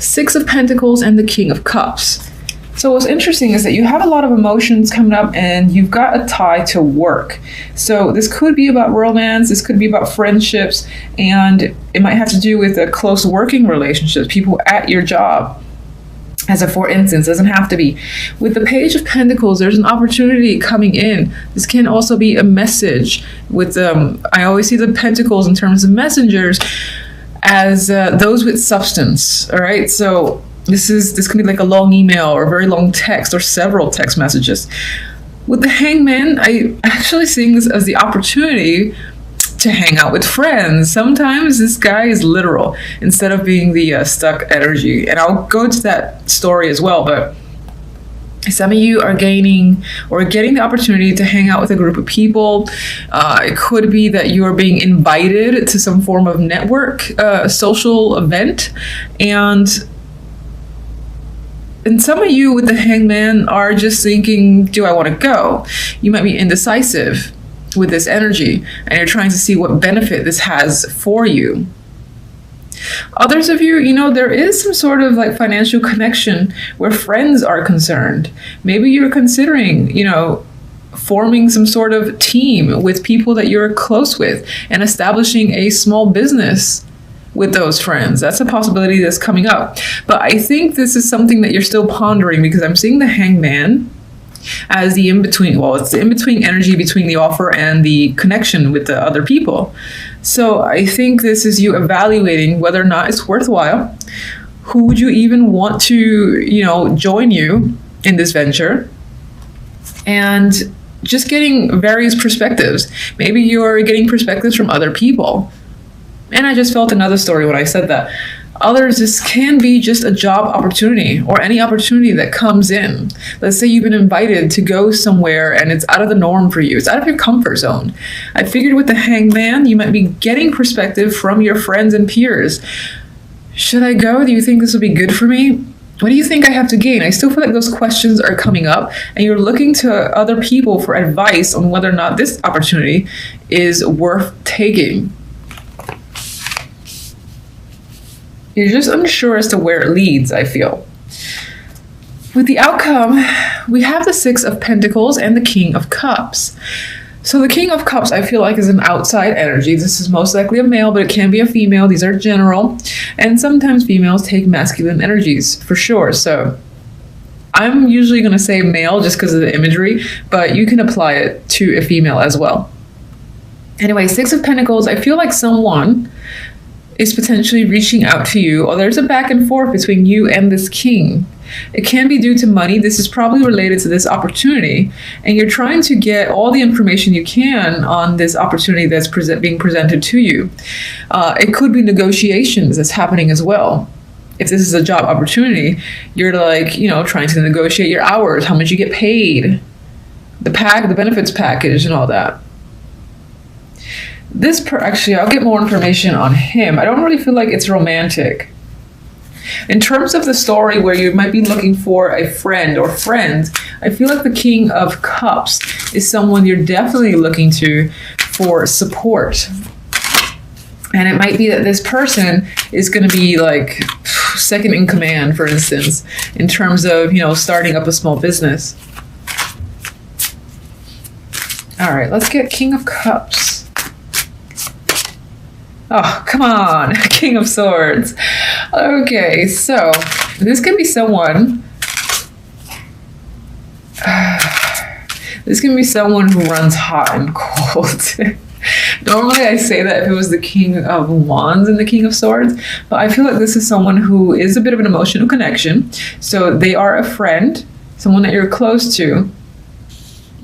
Six of Pentacles and the King of Cups. So what's interesting is that you have a lot of emotions coming up and you've got a tie to work. So this could be about romance, this could be about friendships, and it might have to do with a close working relationships, people at your job. As a for instance, doesn't have to be. With the Page of Pentacles, there's an opportunity coming in. This can also be a message with I always see the pentacles in terms of messengers as those with substance. All right, so this can be like a long email or a very long text or several text messages. With the Hangman, I actually seeing this as the opportunity to hang out with friends. Sometimes this guy is literal instead of being the stuck energy. And I'll go into that story as well, but some of you are gaining or getting the opportunity to hang out with a group of people. It could be that you are being invited to some form of network, social event, and some of you with the Hangman are just thinking, do I want to go? You might be indecisive with this energy, and you're trying to see what benefit this has for you. Others of you, there is some sort of like financial connection where friends are concerned. Maybe you're considering, forming some sort of team with people that you're close with and establishing a small business with those friends. That's a possibility that's coming up. But I think this is something that you're still pondering, because I'm seeing the Hangman as the in-between. Well, it's the in-between energy between the offer and the connection with the other people. So I think this is you evaluating whether or not it's worthwhile. Who would you even want to, join you in this venture? And just getting various perspectives. Maybe you're getting perspectives from other people. And I just felt another story when I said that. Others, this can be just a job opportunity or any opportunity that comes in. Let's say you've been invited to go somewhere and it's out of the norm for you. It's out of your comfort zone. I figured with the Hangman, you might be getting perspective from your friends and peers. Should I go? Do you think this will be good for me? What do you think I have to gain? I still feel like those questions are coming up, and you're looking to other people for advice on whether or not this opportunity is worth taking. You're just unsure as to where it leads, I feel. With the outcome, we have the Six of Pentacles and the King of Cups. So the King of Cups, I feel like, is an outside energy. This is most likely a male, but it can be a female. These are general. And sometimes females take masculine energies, for sure. So I'm usually going to say male just because of the imagery, but you can apply it to a female as well. Anyway, Six of Pentacles, I feel like someone is potentially reaching out to you, or there's a back and forth between you and this king. It can be due to money. This is probably related to this opportunity, and you're trying to get all the information you can on this opportunity that's being presented to you. It could be negotiations that's happening as well. If this is a job opportunity, you're like, trying to negotiate your hours, how much you get paid, the benefits package and all that. Actually, I'll get more information on him. I don't really feel like it's romantic. In terms of the story where you might be looking for a friend or friends, I feel like the King of Cups is someone you're definitely looking to for support. And it might be that this person is going to be like second in command, for instance, in terms of, starting up a small business. All right, let's get King of Cups. Oh, come on. King of Swords. Okay, so this can be someone. This can be someone who runs hot and cold. Normally I say that if it was the King of Wands and the King of Swords, but I feel like this is someone who is a bit of an emotional connection. So they are a friend, someone that you're close to.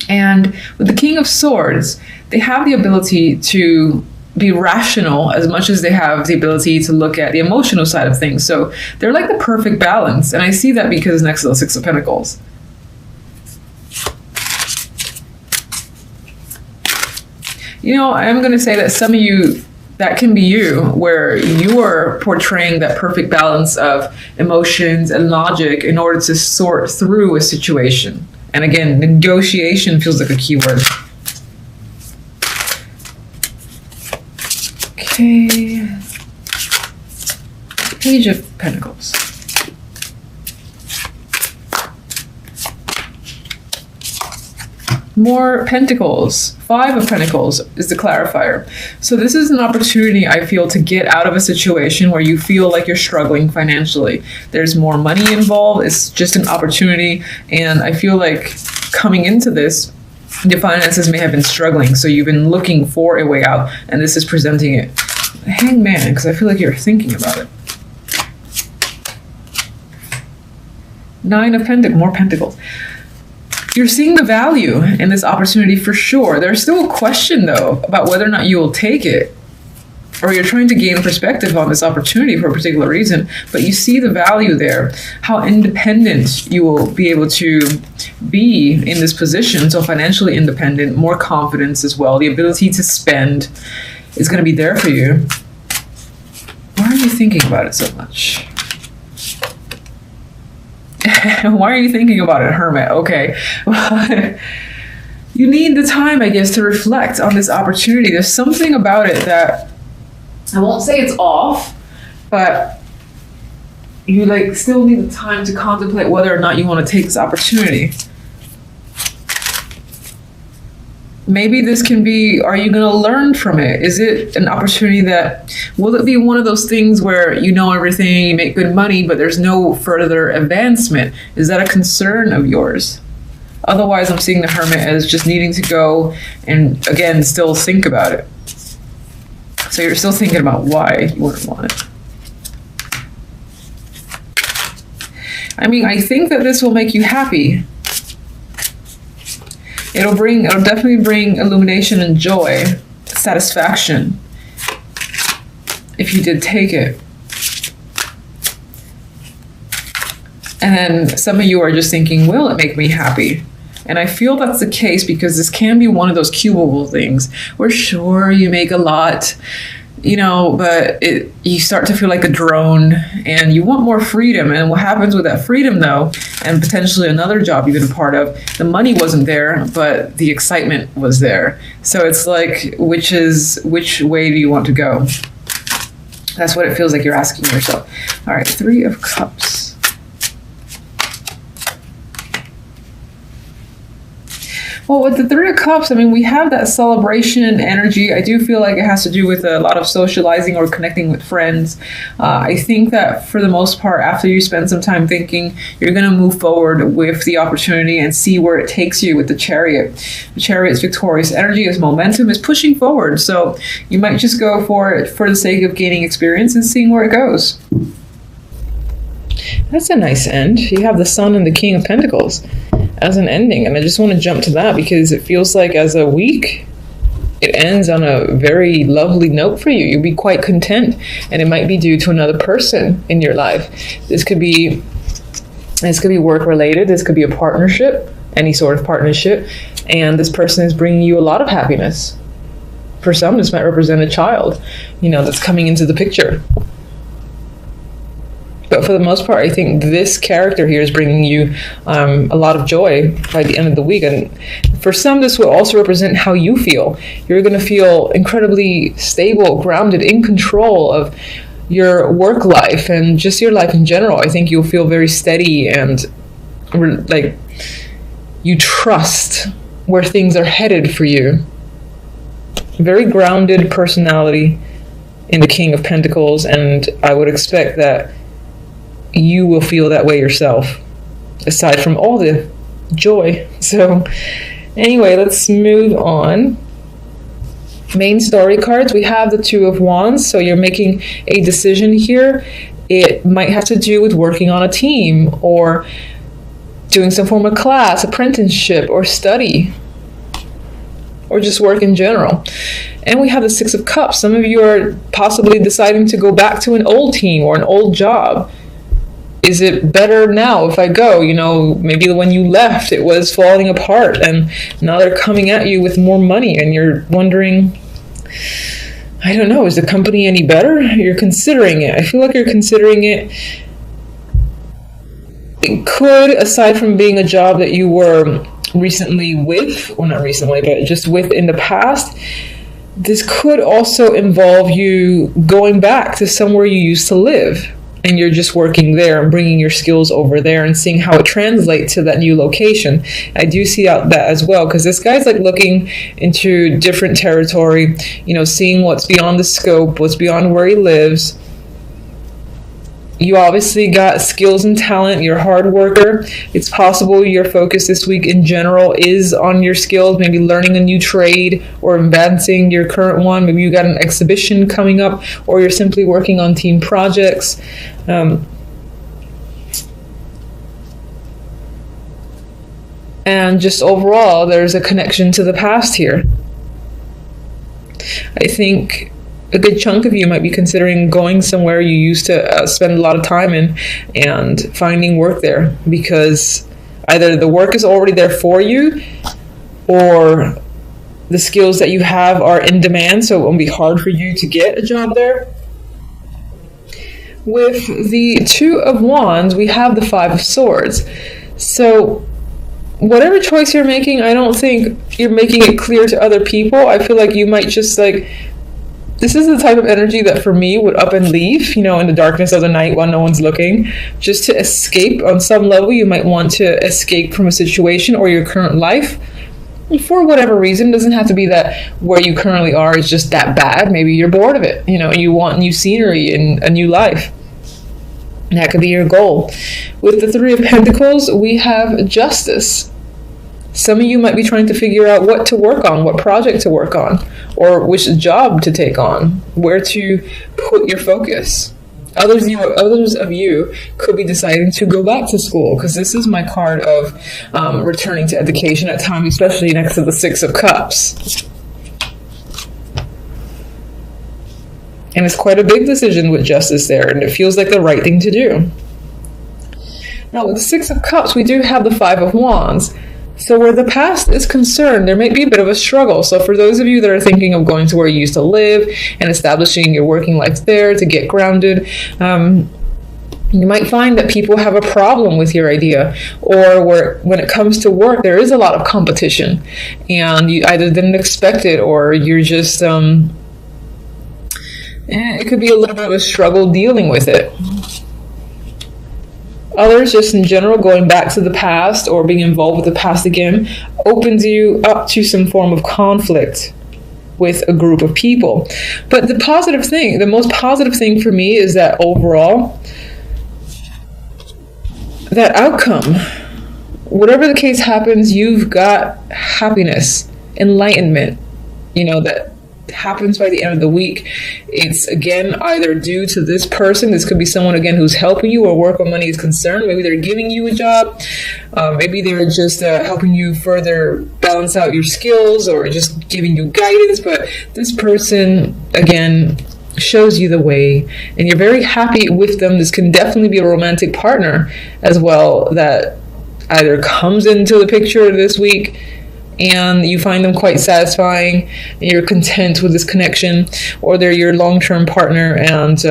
And with the King of Swords, they have the ability to be rational as much as they have the ability to look at the emotional side of things. So they're like the perfect balance. And I see that because next to the Six of Pentacles. I'm going to say that some of you, that can be you, where you are portraying that perfect balance of emotions and logic in order to sort through a situation. And again, negotiation feels like a key word. Okay. Page of Pentacles. More pentacles. 5 of Pentacles is the clarifier. So this is an opportunity, I feel, to get out of a situation where you feel like you're struggling financially. There's more money involved. It's just an opportunity. And I feel like coming into this, your finances may have been struggling. So you've been looking for a way out. And this is presenting it. Hangman, because I feel like you're thinking about it. 9 of Pentacles. More Pentacles. You're seeing the value in this opportunity for sure. There's still a question, though, about whether or not you will take it. Or you're trying to gain perspective on this opportunity for a particular reason. But you see the value there. How independent you will be able to be in this position. So financially independent, more confidence as well. The ability to spend is going to be there for you. Why are you thinking about it so much? Why are you thinking about it, Hermit? Okay. You need the time, I guess, to reflect on this opportunity. There's something about it that, I won't say it's off, but you like still need the time to contemplate whether or not you want to take this opportunity. Maybe this can be, are you going to learn from it? Is it an opportunity that, will it be one of those things where you know everything, you make good money, but there's no further advancement? Is that a concern of yours? Otherwise, I'm seeing the Hermit as just needing to go and, again, still think about it. So you're still thinking about why you wouldn't want it. I mean, I think that this will make you happy. It'll definitely bring illumination and joy, satisfaction, if you did take it. And then some of you are just thinking, will it make me happy? And I feel that's the case because this can be one of those cubicle things where sure, you make a lot, you know, but you start to feel like a drone and you want more freedom. And what happens with that freedom, though, and potentially another job you've been a part of, the money wasn't there, but the excitement was there. So it's like, which way do you want to go? That's what it feels like you're asking yourself. All right, 3 of Cups. Well, with the 3 of Cups, I mean, we have that celebration energy. I do feel like it has to do with a lot of socializing or connecting with friends. I think that for the most part, after you spend some time thinking, you're going to move forward with the opportunity and see where it takes you with the Chariot. The Chariot's victorious energy, is momentum, is pushing forward. So you might just go for it for the sake of gaining experience and seeing where it goes. That's a nice end. You have the Sun and the King of Pentacles as an ending. And I just want to jump to that because it feels like as a week, it ends on a very lovely note for you. You'll be quite content. And it might be due to another person in your life. This could be work related. This could be a partnership, any sort of partnership. And this person is bringing you a lot of happiness. For some, this might represent a child, you know, that's coming into the picture. But for the most part, I think this character here is bringing you a lot of joy by the end of the week. And for some, this will also represent how you feel. You're going to feel incredibly stable, grounded, in control of your work life and just your life in general. I think you'll feel very steady and like you trust where things are headed for you. Very grounded personality in the King of Pentacles. And I would expect that you will feel that way yourself, aside from all the joy. So anyway, let's move on. Main story cards, we have the 2 of Wands. So you're making a decision here. It might have to do with working on a team or doing some form of class, apprenticeship, or study, or just work in general. And we have the 6 of Cups. Some of you are possibly deciding to go back to an old team or an old job. Is it better now if I go? You know, maybe when you left, it was falling apart and now they're coming at you with more money and you're wondering, I don't know, is the company any better? You're considering it. I feel like you're considering it. It could, aside from being a job that you were recently with, or not recently, but just with in the past, this could also involve you going back to somewhere you used to live. and you're just working there and bringing your skills over there and seeing how it translates to that new location. I do see out that as well, because this guy's like looking into different territory, you know, seeing what's beyond the scope, what's beyond where he lives. You obviously got skills and talent. You're a hard worker. It's possible your focus this week in general is on your skills, maybe learning a new trade or advancing your current one. Maybe you got an exhibition coming up, or you're simply working on team projects. And just overall, there's a connection to the past here. I think a good chunk of you might be considering going somewhere you used to spend a lot of time in and finding work there, because either the work is already there for you or the skills that you have are in demand, so it won't be hard for you to get a job there. With the Two of Wands, we have the Five of Swords. So whatever choice you're making, I don't think you're making it clear to other people. I feel like you might just like, this is the type of energy that for me would up and leave, you know, in the darkness of the night while no one's looking, just to escape. On some level, you might want to escape from a situation or your current life for whatever reason. It doesn't have to be that where you currently are is just that bad. Maybe you're bored of it, you know, you want new scenery and a new life. That could be your goal. With the Three of Pentacles, we have Justice. Some of you might be trying to figure out what to work on, what project to work on, or which job to take on, where to put your focus. Others of you could be deciding to go back to school, because this is my card of returning to education at times, especially next to the Six of Cups. And it's quite a big decision with Justice there, and it feels like the right thing to do. Now with the Six of Cups, we do have the Five of Wands. So where the past is concerned, there may be a bit of a struggle. So for those of you that are thinking of going to where you used to live and establishing your working life there to get grounded, you might find that people have a problem with your idea, or when it comes to work, there is a lot of competition and you either didn't expect it, or you're just, it could be a little bit of a struggle dealing with it. Others, just in general, going back to the past or being involved with the past again opens you up to some form of conflict with a group of people. But the positive thing, the most positive thing for me is that overall, that outcome, whatever the case happens, you've got happiness, enlightenment, you know, that happens by the end of the week. It's again either due to this person. This could be someone again who's helping you, or work on money is concerned. Maybe they're giving you a job, maybe they're just helping you further balance out your skills, or just giving you guidance. But this person again shows you the way and you're very happy with them. This can definitely be a romantic partner as well that either comes into the picture this week and you find them quite satisfying and you're content with this connection, or they're your long-term partner and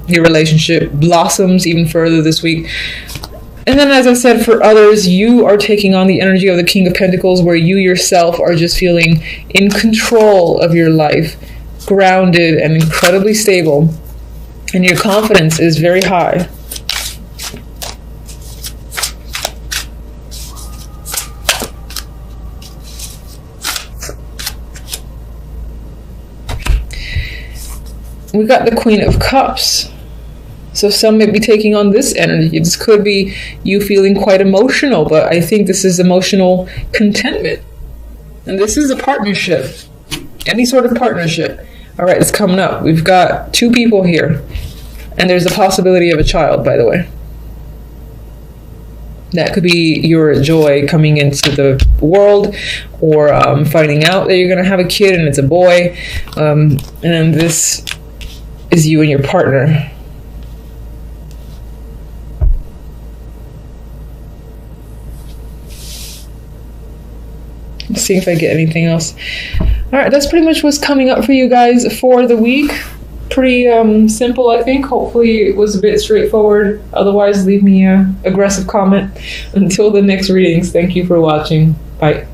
your relationship blossoms even further this week. And then, as I said, for others, you are taking on the energy of the King of Pentacles, where you yourself are just feeling in control of your life, grounded and incredibly stable, and your confidence is very high. We got the Queen of Cups. So some may be taking on this energy. This could be you feeling quite emotional, but I think this is emotional contentment. And this is a partnership. Any sort of partnership. All right, it's coming up. We've got two people here. And there's a possibility of a child, by the way. That could be your joy coming into the world, or finding out that you're going to have a kid and it's a boy. And then this is you and your partner. Let's see if I get anything else. All right, that's pretty much what's coming up for you guys for the week. Pretty simple, I think. Hopefully it was a bit straightforward. Otherwise, leave me an aggressive comment. Until the next readings, thank you for watching. Bye.